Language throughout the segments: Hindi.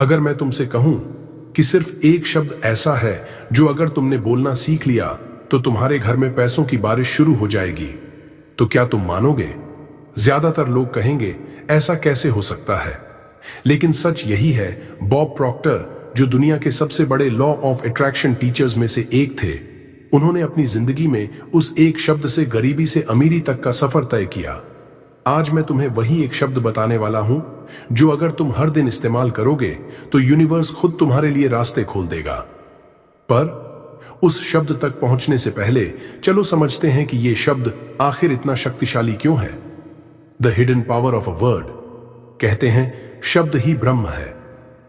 अगर मैं तुमसे कहूं कि सिर्फ एक शब्द ऐसा है जो अगर तुमने बोलना सीख लिया तो तुम्हारे घर में पैसों की बारिश शुरू हो जाएगी, तो क्या तुम मानोगे? ज्यादातर लोग कहेंगे ऐसा कैसे हो सकता है, लेकिन सच यही है। बॉब प्रॉक्टर, जो दुनिया के सबसे बड़े लॉ ऑफ अट्रैक्शन टीचर्स में से एक थे, उन्होंने अपनी जिंदगी में उस एक शब्द से गरीबी से अमीरी तक का सफर तय किया। आज मैं तुम्हें वही एक शब्द बताने वाला हूं जो अगर तुम हर दिन इस्तेमाल करोगे तो यूनिवर्स खुद तुम्हारे लिए रास्ते खोल देगा। पर उस शब्द तक पहुंचने से पहले चलो समझते हैं कि यह शब्द आखिर इतना शक्तिशाली क्यों है। The hidden power of a word. कहते हैं शब्द ही ब्रह्म है,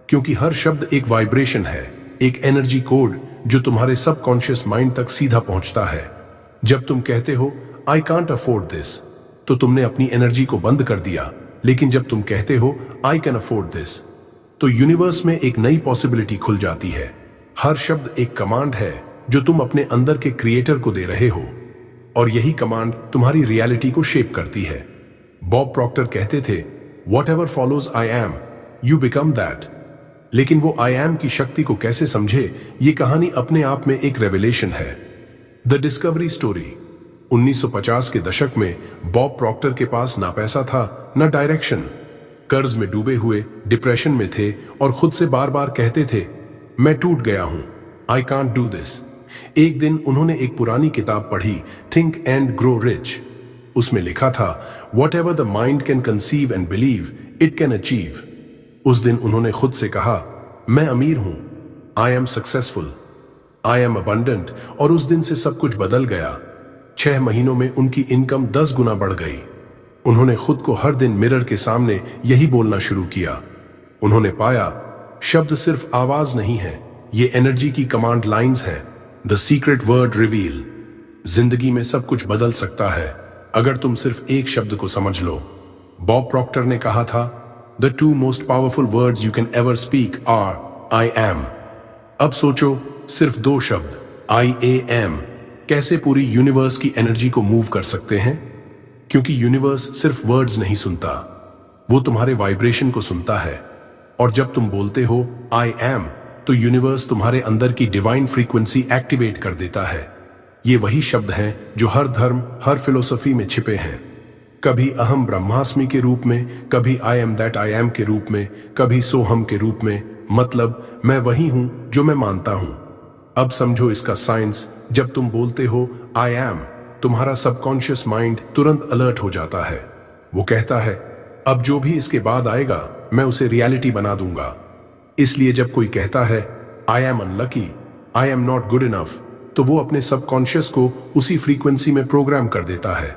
क्योंकि हर शब्द एक वाइब्रेशन है, एक एनर्जी कोड जो तुम्हारे सबकॉन्शियस माइंड तक सीधा पहुंचता है। जब तुम कहते हो आई कांट अफोर्ड दिस, तो तुमने अपनी एनर्जी को बंद कर दिया, लेकिन जब तुम कहते हो आई कैन अफोर्ड दिस, तो यूनिवर्स में एक नई पॉसिबिलिटी खुल जाती है। हर शब्द एक कमांड है जो तुम अपने अंदर के क्रिएटर को दे रहे हो, और यही कमांड तुम्हारी रियलिटी को शेप करती है। बॉब प्रॉक्टर कहते थे what ever follows I am you become that. लेकिन वो आई एम की शक्ति को कैसे समझे, ये कहानी अपने आप में एक रेवलेशन है। The discovery story. 1950 के दशक में बॉब प्रॉक्टर के पास ना पैसा था, ना डायरेक्शन। कर्ज में डूबे हुए डिप्रेशन में थे और खुद से बार बार कहते थे मैं टूट गया हूं, आई कांट डू दिस। एक दिन उन्होंने एक पुरानी किताब पढ़ी, थिंक एंड ग्रो रिच। उसमें लिखा था what ever the mind can conceive and believe it can achieve. उस दिन उन्होंने खुद से कहा मैं अमीर हूं, I am successful, I am abundant, और उस दिन से सब कुछ बदल गया। 6 महीनों में उनकी इनकम 10 गुना बढ़ गई। उन्होंने खुद को हर दिन मिरर के सामने यही बोलना शुरू किया। उन्होंने पाया शब्द सिर्फ आवाज नहीं है, ये एनर्जी की कमांड लाइंस हैं। The secret word reveal. जिंदगी में सब कुछ बदल सकता है अगर तुम सिर्फ एक शब्द को समझ लो। बॉब प्रॉक्टर ने कहा था the 2 most powerful words you can ever speak are I am. अब सोचो, सिर्फ 2 शब्द आई ए एम कैसे पूरी यूनिवर्स की एनर्जी को मूव कर सकते हैं। क्योंकि यूनिवर्स सिर्फ वर्ड्स नहीं सुनता, वो तुम्हारे वाइब्रेशन को सुनता है। और जब तुम बोलते हो आई एम, तो यूनिवर्स तुम्हारे अंदर की डिवाइन फ्रीक्वेंसी एक्टिवेट कर देता है। ये वही शब्द हैं जो हर धर्म, हर फिलोसफी में छिपे हैं। कभी अहम ब्रह्मास्मि के रूप में, कभी I am that I am के रूप में, कभी सोहम के रूप में। मतलब मैं वही हूं जो मैं मानता हूं। अब समझो इसका साइंस। जब तुम बोलते हो आई एम, तुम्हारा सबकॉन्शियस माइंड तुरंत अलर्ट हो जाता है। वो कहता है अब जो भी इसके बाद आएगा मैं उसे रियलिटी बना दूंगा। इसलिए जब कोई कहता है I M unlucky, I am not good enough, तो वो अपने सबकॉन्शियस को उसी फ्रीक्वेंसी में प्रोग्राम कर देता है।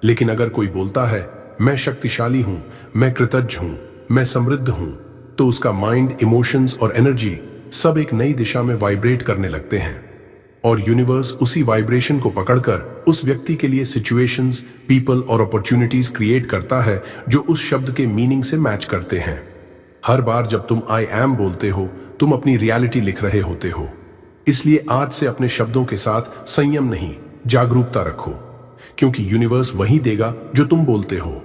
लेकिन अगर कोई बोलता है मैं शक्तिशाली हूं, मैं कृतज्ञ हूं, मैं समृद्ध हूं, तो उसका माइंड, इमोशंस और एनर्जी सब एक नई दिशा में वाइब्रेट करने लगते हैं। और यूनिवर्स उसी वाइब्रेशन को पकड़कर उस व्यक्ति के लिए सिचुएशंस, पीपल और अपॉर्चुनिटीज क्रिएट करता है जो उस शब्द के मीनिंग से मैच करते हैं। हर बार जब तुम आई एम बोलते हो, तुम अपनी रियलिटी लिख रहे होते हो। इसलिए आज से अपने शब्दों के साथ संयम नहीं, जागरूकता रखो, क्योंकि यूनिवर्स वही देगा जो तुम बोलते हो।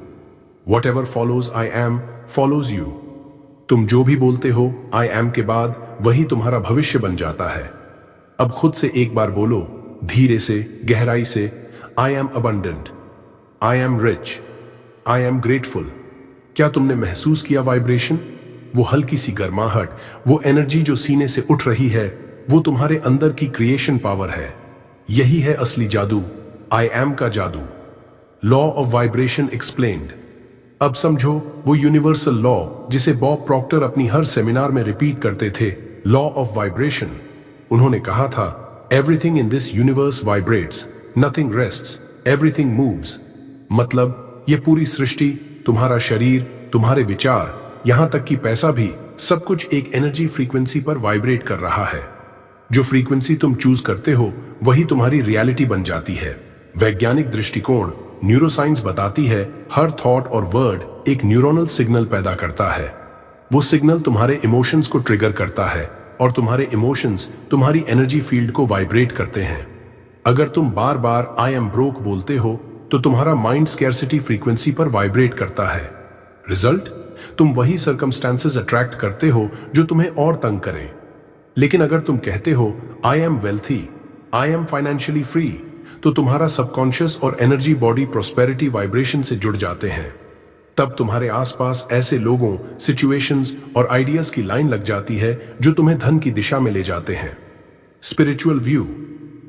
What ever follows I am follows you. तुम जो भी बोलते हो आई एम के बाद, वही तुम्हारा भविष्य बन जाता है। अब खुद से एक बार बोलो, धीरे से, गहराई से, I am abundant, I am rich, I am grateful. क्या तुमने महसूस किया वाइब्रेशन? वो हल्की सी गर्माहट, वो एनर्जी जो सीने से उठ रही है, वो तुम्हारे अंदर की क्रिएशन पावर है। यही है असली जादू, आई एम का जादू। Law of vibration explained. अब समझो वो यूनिवर्सल लॉ जिसे बॉब प्रॉक्टर अपनी हर सेमिनार में रिपीट करते थे, लॉ ऑफ वाइब्रेशन। उन्होंने कहा था everything in this universe vibrates, nothing rests, everything moves. मतलब ये पूरी सृष्टि, तुम्हारा शरीर, तुम्हारे विचार, यहां तक कि पैसा भी, सब कुछ एक एनर्जी फ्रीक्वेंसी पर वाइब्रेट कर रहा है। जो फ्रीक्वेंसी तुम चूज करते हो वही तुम्हारी रियलिटी बन जाती है। वैज्ञानिक दृष्टिकोण, न्यूरोसाइंस बताती है हर थॉट और वर्ड एक न्यूरोनल सिग्नल पैदा करता है। वो सिग्नल तुम्हारे इमोशंस को ट्रिगर करता है और तुम्हारे इमोशंस तुम्हारी एनर्जी फील्ड को वाइब्रेट करते हैं। अगर तुम बार बार आई एम ब्रोक बोलते हो तो तुम्हारा माइंड स्कैर्सिटी फ्रीक्वेंसी पर वाइब्रेट करता है। रिजल्ट, तुम वही सर्कमस्टांसेस अट्रैक्ट करते हो जो तुम्हें और तंग करें। लेकिन अगर तुम कहते हो I M wealthy, I am financially free, तो तुम्हारा सबकॉन्शियस और एनर्जी बॉडी प्रोस्पेरिटी वाइब्रेशन से जुड़ जाते हैं। तब तुम्हारे आसपास ऐसे लोगों, सिचुएशंस और आइडियाज की लाइन लग जाती है जो तुम्हें धन की दिशा में ले जाते हैं। Spiritual view.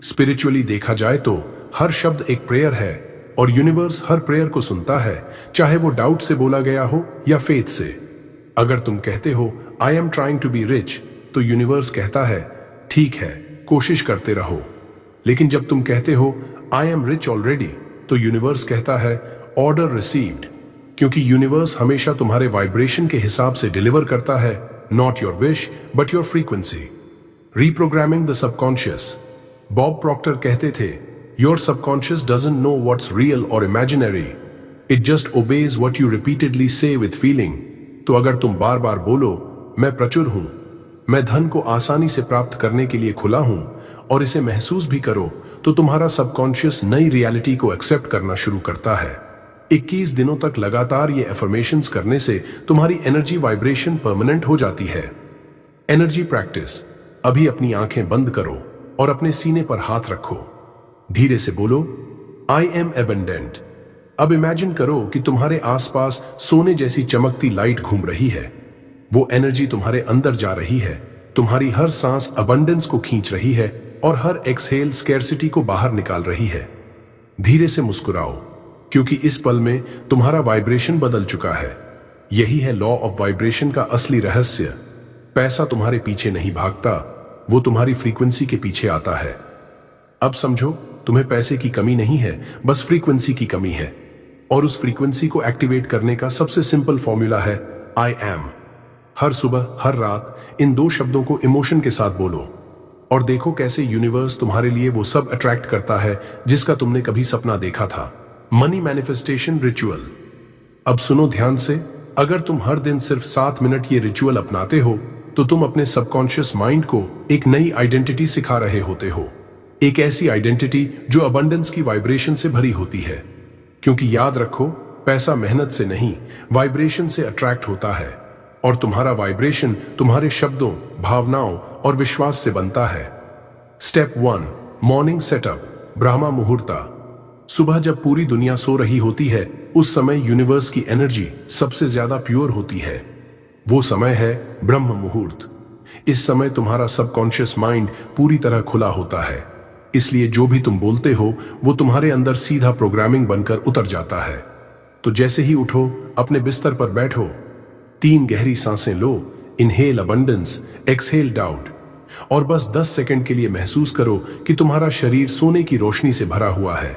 स्पिरिचुअली देखा जाए तो हर शब्द एक प्रेयर है और यूनिवर्स हर प्रेयर को सुनता है, चाहे वो डाउट से बोला गया हो या फेथ से। अगर तुम कहते हो I am trying to be rich, तो यूनिवर्स कहता है ठीक है, कोशिश करते रहो। लेकिन जब तुम कहते हो आई एम रिच ऑलरेडी, तो यूनिवर्स कहता है ऑर्डर रिसीव्ड, क्योंकि यूनिवर्स हमेशा तुम्हारे वाइब्रेशन के हिसाब से डिलीवर करता है, not your wish but your frequency. Reprogramming the subconscious. Bob Proctor कहते थे your subconscious doesn't know what's real और imaginary, it just obeys what you repeatedly say with feeling. तो अगर तुम बार बार बोलो मैं प्रचुर हूं, मैं धन को आसानी से प्राप्त करने के लिए खुला हूं, और इसे महसूस भी करो, तो तुम्हारा सबकॉन्शियस नई रियलिटी को एक्सेप्ट करना शुरू करता है। 21 दिनों तक लगातार ये एफर्मेशंस करने से तुम्हारी एनर्जी वाइब्रेशन परमानेंट हो जाती है। Energy practice. अभी अपनी आंखें बंद करो और अपने सीने पर हाथ रखो। धीरे से बोलो आई एम एबंडेंट। अब इमेजिन करो कि तुम्हारे आसपास सोने जैसी चमकती लाइट घूम रही है। वो एनर्जी तुम्हारे अंदर जा रही है, तुम्हारी हर सांस अबंडेंस को खींच रही है और हर एक्सहेल स्कैर्सिटी को बाहर निकाल रही है। धीरे से मुस्कुराओ, क्योंकि इस पल में तुम्हारा वाइब्रेशन बदल चुका है। यही है लॉ ऑफ वाइब्रेशन का असली रहस्य। पैसा तुम्हारे पीछे नहीं भागता, वो तुम्हारी फ्रीक्वेंसी के पीछे आता है। अब समझो तुम्हें पैसे की कमी नहीं है, बस फ्रीक्वेंसी की कमी है। और उस फ्रीक्वेंसी को एक्टिवेट करने का सबसे सिंपल फॉर्मूला है आई एम। हर सुबह, हर रात इन 2 शब्दों को इमोशन के साथ बोलो और देखो कैसे यूनिवर्स तुम्हारे लिए वो सब अट्रैक्ट करता है जिसका तुमने कभी सपना देखा था। Money manifestation ritual. अब सुनो ध्यान से, अगर तुम हर दिन सिर्फ 7 मिनट ये रिचुअल अपनाते हो, तो तुम अपने सबकॉन्शियस माइंड को एक नई आइडेंटिटी सिखा रहे होते हो। एक ऐसी आइडेंटिटी जो अबंडेंस की वाइब्रेशन से भरी होती है। क्योंकि याद रखो, पैसा मेहनत से नहीं, वाइब्रेशन से अट्रैक्ट होता है, और तुम्हारा वाइब्रेशन तुम्हारे शब्दों, भावनाओं और विश्वास से बनता है। Step 1, morning setup. Brahma muhurta. सुबह जब पूरी दुनिया सो रही होती है, उस समय यूनिवर्स की एनर्जी सबसे ज्यादा प्योर होती है। वो समय है ब्रह्म मुहूर्त। इस समय तुम्हारा सबकॉन्शियस माइंड पूरी तरह खुला होता है, इसलिए जो भी तुम बोलते हो वो तुम्हारे अंदर सीधा प्रोग्रामिंग बनकर उतर जाता है। तो जैसे ही उठो, अपने बिस्तर पर बैठो, 3 गहरी सांसें लो, इनहेल अबंडेंस, एक्सहेल डाउट, और बस 10 सेकंड के लिए महसूस करो कि तुम्हारा शरीर सोने की रोशनी से भरा हुआ है।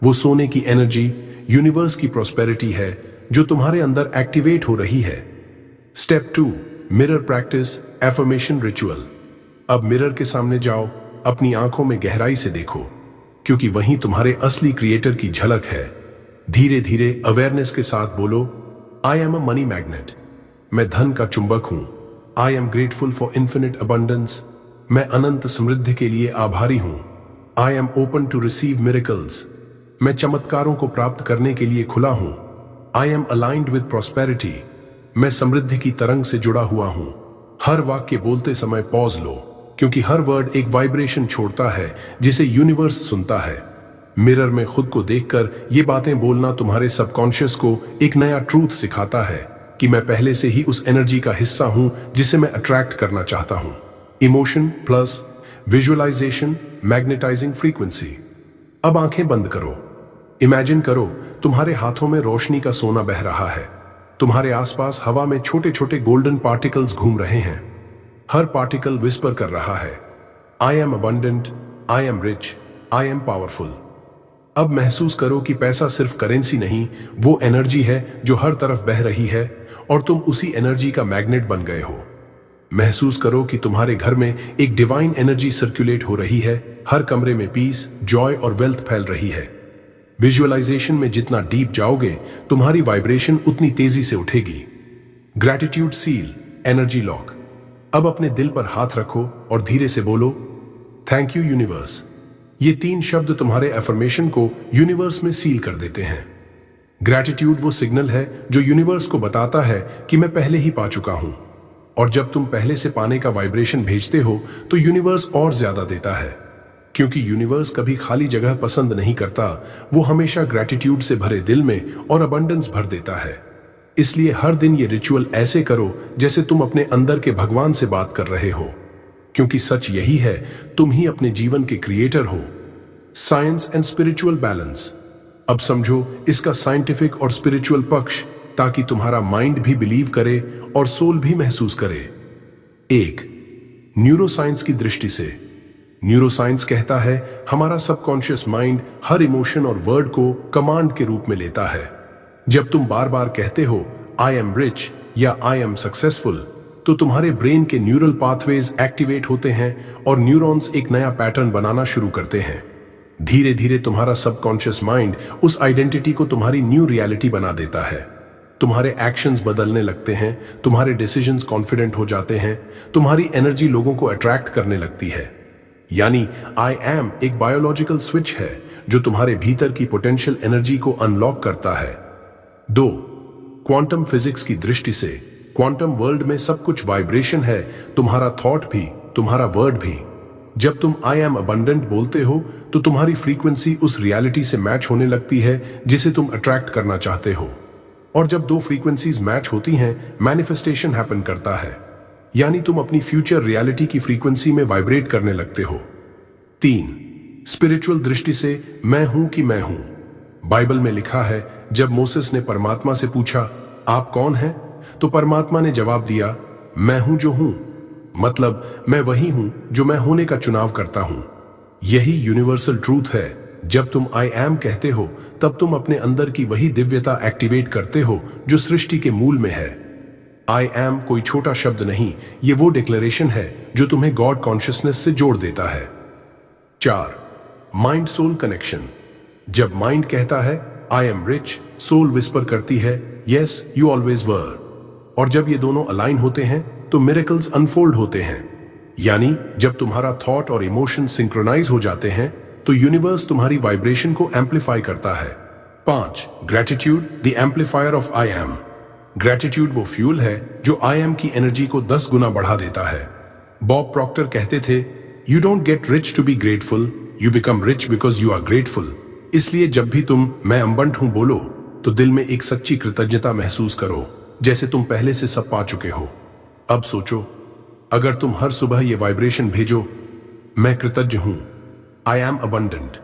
वो सोने की एनर्जी यूनिवर्स की प्रॉस्पेरिटी है जो तुम्हारे अंदर एक्टिवेट हो रही है। Step 2, mirror practice, affirmation ritual. अब मिरर के सामने जाओ, अपनी आंखों में गहराई से देखो, क्योंकि वहीं तुम्हारे असली क्रिएटर की झलक है। धीरे धीरे अवेयरनेस के साथ बोलो I am a money magnet. मैं धन का चुंबक हूं। I am grateful for infinite abundance. मैं अनंत समृद्धि के लिए आभारी हूं। I am open to receive miracles. मैं चमत्कारों को प्राप्त करने के लिए खुला हूं। I am aligned with prosperity. मैं समृद्धि की तरंग से जुड़ा हुआ हूं। हर वाक्य बोलते समय पॉज लो, क्योंकि हर वर्ड एक वाइब्रेशन छोड़ता है जिसे यूनिवर्स सुनता है। मिरर में खुद को देखकर ये बातें बोलना तुम्हारे सबकॉन्शियस को एक नया ट्रूथ सिखाता है कि मैं पहले से ही उस एनर्जी का हिस्सा हूं जिसे मैं अट्रैक्ट करना चाहता हूं। Emotion plus visualisation, magnetising frequency. अब आंखें बंद करो। इमेजिन करो तुम्हारे हाथों में रोशनी का सोना बह रहा है। तुम्हारे आसपास हवा में छोटे छोटे गोल्डन पार्टिकल्स घूम रहे हैं। हर पार्टिकल विस्पर कर रहा है I M abundant, I am rich, I am powerful. अब महसूस करो कि पैसा सिर्फ करेंसी नहीं, वो एनर्जी है जो हर तरफ बह रही है और तुम उसी एनर्जी का मैग्नेट बन गए हो। महसूस करो कि तुम्हारे घर में एक डिवाइन एनर्जी सर्कुलेट हो रही है। हर कमरे में पीस, जॉय और वेल्थ फैल रही है। विजुअलाइजेशन में जितना डीप जाओगे, तुम्हारी वाइब्रेशन उतनी तेजी से उठेगी। Gratitude seal, energy lock. अब अपने दिल पर हाथ रखो और धीरे से बोलो थैंक यू यूनिवर्स। ये 3 शब्द तुम्हारे एफर्मेशन को यूनिवर्स में सील कर देते हैं। ग्रैटिट्यूड वो सिग्नल है जो यूनिवर्स को बताता है कि मैं पहले ही पा चुका हूं। और जब तुम पहले से पाने का वाइब्रेशन भेजते हो तो यूनिवर्स और ज्यादा देता है, क्योंकि यूनिवर्स कभी खाली जगह पसंद नहीं करता, वो हमेशा ग्रैटिट्यूड से भरे दिल में और अबंडेंस भर देता है। इसलिए हर दिन ये रिचुअल ऐसे करो जैसे तुम अपने अंदर के भगवान से बात कर रहे हो, क्योंकि सच यही है, तुम ही अपने जीवन के क्रिएटर हो। Science and spiritual balance. अब समझो इसका साइंटिफिक और स्पिरिचुअल पक्ष, ताकि तुम्हारा माइंड भी बिलीव करे और सोल भी महसूस करे। एक, न्यूरोसाइंस की दृष्टि से। न्यूरोसाइंस कहता है हमारा सबकॉन्शियस माइंड हर इमोशन और वर्ड को कमांड के रूप में लेता है। जब तुम बार बार कहते हो आई एम रिच या आई एम सक्सेसफुल, तो तुम्हारे ब्रेन के न्यूरल पाथवेज एक्टिवेट होते हैं और न्यूरॉन्स एक नया पैटर्न बनाना शुरू करते हैं। धीरे धीरे तुम्हारा सबकॉन्शियस माइंड उस आइडेंटिटी को तुम्हारी न्यू रियलिटी बना देता है। तुम्हारे एक्शंस बदलने लगते हैं, तुम्हारे डिसीजंस कॉन्फिडेंट हो जाते हैं, तुम्हारी एनर्जी लोगों को अट्रैक्ट करने लगती है। यानी आई एम एक बायोलॉजिकल स्विच है जो तुम्हारे भीतर की पोटेंशियल एनर्जी को अनलॉक करता है। 2, क्वांटम फिजिक्स की दृष्टि से। क्वांटम वर्ल्ड में सब कुछ वाइब्रेशन है, तुम्हारा थॉट भी, तुम्हारा वर्ड भी। जब तुम आई एम अबंडेंट बोलते हो तो तुम्हारी फ्रीक्वेंसी उस रियलिटी से मैच होने लगती है जिसे तुम अट्रैक्ट करना चाहते हो। और जब दो फ्रीक्वेंसीज मैच होती हैं, मैनिफेस्टेशन हैपन करता है, यानी तुम अपनी फ्यूचर रियलिटी की फ्रीक्वेंसी में वाइब्रेट करने लगते हो। 3, स्पिरिचुअल दृष्टि से मैं हूं कि मैं हूं। बाइबल में लिखा है जब मोसेस ने परमात्मा से पूछा आप कौन हैं, तो परमात्मा ने जवाब दिया मैं हूं जो हूं। मतलब मैं वही हूं जो मैं होने का चुनाव करता हूं। यही यूनिवर्सल ट्रूथ है। जब तुम आई एम कहते हो तब तुम अपने अंदर की वही दिव्यता एक्टिवेट करते हो जो सृष्टि के मूल में है। आई एम कोई छोटा शब्द नहीं, ये वो डिक्लेरेशन है जो तुम्हें गॉड कॉन्शियसनेस से जोड़ देता है। 4, माइंड सोल कनेक्शन। जब माइंड कहता है I am rich, soul whisper करती है यस यू ऑलवेज वर। और जब ये दोनों अलाइन होते हैं तो मिरेकल्स अनफोल्ड होते हैं। यानी जब तुम्हारा थॉट और इमोशन सिंक्रोनाइज हो जाते हैं तो यूनिवर्स तुम्हारी वाइब्रेशन को एम्पलीफाई करता है। 5, gratitude the amplifier of I am. Gratitude वो फ्यूल है जो आई एम की एनर्जी को 10 गुना बढ़ा देता है। बॉब प्रॉक्टर कहते थे you don't get rich to be grateful, you become rich because you are grateful. इसलिए जब भी तुम मैं अबंडेंट हूं बोलो तो दिल में एक सच्ची कृतज्ञता महसूस करो, जैसे तुम पहले से सब पा चुके हो। अब सोचो, अगर तुम हर सुबह ये वाइब्रेशन भेजो मैं कृतज्ञ हूं, I M abundant,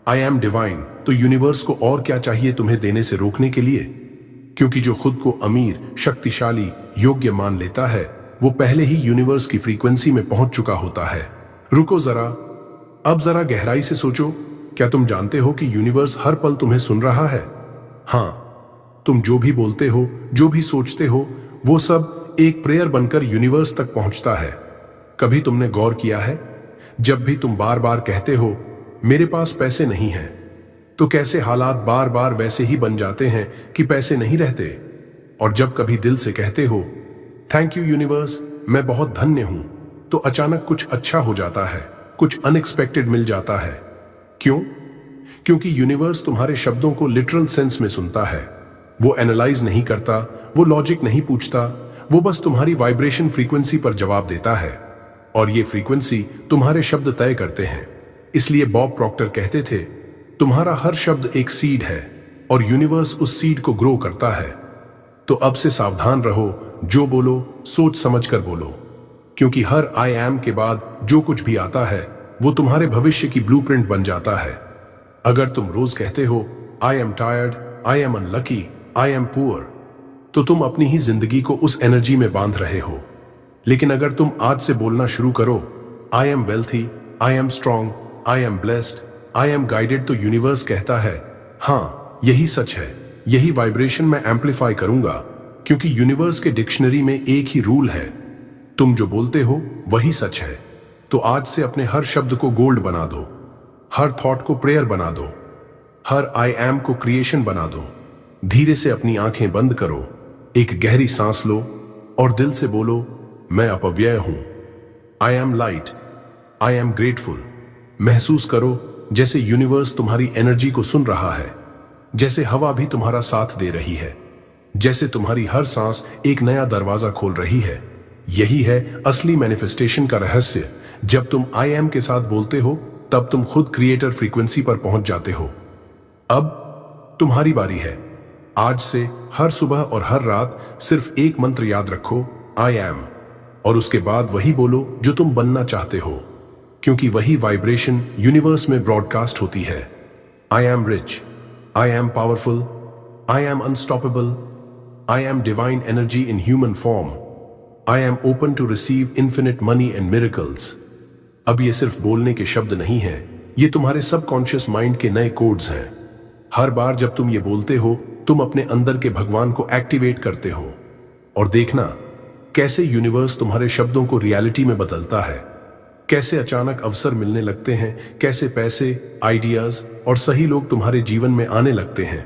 I am divine, तो यूनिवर्स को और क्या चाहिए तुम्हें देने से रोकने के लिए? क्योंकि जो खुद को अमीर, शक्तिशाली, योग्य मान लेता है वो पहले ही यूनिवर्स की फ्रीक्वेंसी में पहुंच चुका होता है। रुको जरा, अब जरा गहराई से सोचो, क्या तुम जानते हो कि यूनिवर्स हर पल तुम्हें सुन रहा है? हाँ, तुम जो भी बोलते हो, जो भी सोचते हो, वो सब एक प्रेयर बनकर यूनिवर्स तक पहुंचता है। कभी तुमने गौर किया है, जब भी तुम बार बार कहते हो मेरे पास पैसे नहीं हैं, तो कैसे हालात बार बार वैसे ही बन जाते हैं कि पैसे नहीं रहते। और जब कभी दिल से कहते हो थैंक यू यूनिवर्स, मैं बहुत धन्य हूं, तो अचानक कुछ अच्छा हो जाता है, कुछ अनएक्सपेक्टेड मिल जाता है। क्यों? क्योंकि यूनिवर्स तुम्हारे शब्दों को लिटरल सेंस में सुनता है। वो एनालाइज नहीं करता, वो लॉजिक नहीं पूछता, वो बस तुम्हारी वाइब्रेशन फ्रीक्वेंसी पर जवाब देता है। और ये फ्रीक्वेंसी तुम्हारे शब्द तय करते हैं। इसलिए बॉब प्रॉक्टर कहते थे तुम्हारा हर शब्द एक सीड है और यूनिवर्स उस सीड को ग्रो करता है। तो अब से सावधान रहो, जो बोलो सोच समझ कर बोलो, क्योंकि हर आई एम के बाद जो कुछ भी आता है वो तुम्हारे भविष्य की ब्लूप्रिंट बन जाता है। अगर तुम रोज कहते हो I am tired, I am unlucky, I am poor, तो तुम अपनी ही जिंदगी को उस एनर्जी में बांध रहे हो। लेकिन अगर तुम आज से बोलना शुरू करो I am wealthy, I am strong, I am blessed, I am guided, तो यूनिवर्स कहता है हाँ यही सच है, यही वाइब्रेशन मैं एम्पलीफाई करूंगा। क्योंकि यूनिवर्स के डिक्शनरी में एक ही रूल है, तुम जो बोलते हो वही सच है। तो आज से अपने हर शब्द को गोल्ड बना दो, हर थॉट को प्रेयर बना दो, हर आई एम को क्रिएशन बना दो। धीरे से अपनी आंखें बंद करो, एक गहरी सांस लो और दिल से बोलो मैं अपव्यय हूं, I M light, I am grateful. महसूस करो जैसे यूनिवर्स तुम्हारी एनर्जी को सुन रहा है। जैसे हवा भी तुम्हारा साथ दे रही है, जैसे तुम्हारी हर सांस एक नया दरवाजा खोल रही है। यही है असली मैनिफेस्टेशन का रहस्य। जब तुम आई एम के साथ बोलते हो तब तुम खुद क्रिएटर फ्रीक्वेंसी पर पहुंच जाते हो। अब तुम्हारी बारी है। आज से हर सुबह और हर रात सिर्फ एक मंत्र याद रखो, आई एम, और उसके बाद वही बोलो जो तुम बनना चाहते हो, क्योंकि वही वाइब्रेशन यूनिवर्स में ब्रॉडकास्ट होती है। I am rich, I am powerful, I am unstoppable, I am divine energy in human form, I am open to receive infinite money and miracles. अब ये सिर्फ बोलने के शब्द नहीं हैं, ये तुम्हारे सबकॉन्शियस माइंड के नए कोड्स हैं। हर बार जब तुम ये बोलते हो तुम अपने अंदर के भगवान को एक्टिवेट करते हो, और देखना कैसे यूनिवर्स तुम्हारे शब्दों को रियलिटी में बदलता है, कैसे अचानक अवसर मिलने लगते हैं, कैसे पैसे, आइडियाज और सही लोग तुम्हारे जीवन में आने लगते हैं।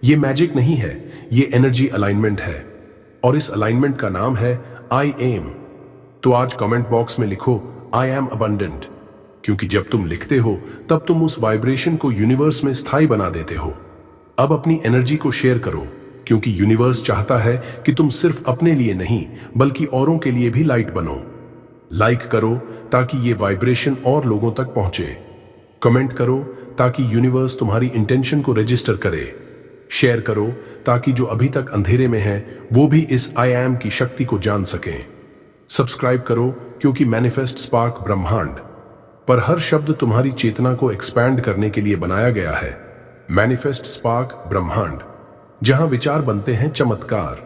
ये मैजिक नहीं है, ये एनर्जी अलाइनमेंट है, और इस अलाइनमेंट का नाम है आई एम। तो आज कमेंट बॉक्स में लिखो आई एम अबंडेंट, क्योंकि जब तुम लिखते हो तब तुम उस वाइब्रेशन को यूनिवर्स में स्थायी बना देते हो। अब अपनी एनर्जी को शेयर करो, क्योंकि यूनिवर्स चाहता है कि तुम सिर्फ अपने लिए नहीं बल्कि औरों के लिए भी लाइट बनो। लाइक करो ताकि ये वाइब्रेशन और लोगों तक पहुंचे। कमेंट करो ताकि यूनिवर्स तुम्हारी इंटेंशन को रजिस्टर करे। शेयर करो ताकि जो अभी तक अंधेरे में है वो भी इस आई एम की शक्ति को जान सकें। सब्सक्राइब करो, क्योंकि मैनिफेस्ट स्पार्क ब्रह्मांड पर हर शब्द तुम्हारी चेतना को एक्सपैंड करने के लिए बनाया गया है। मैनिफेस्ट स्पार्क ब्रह्मांड, जहां विचार बनते हैं चमत्कार।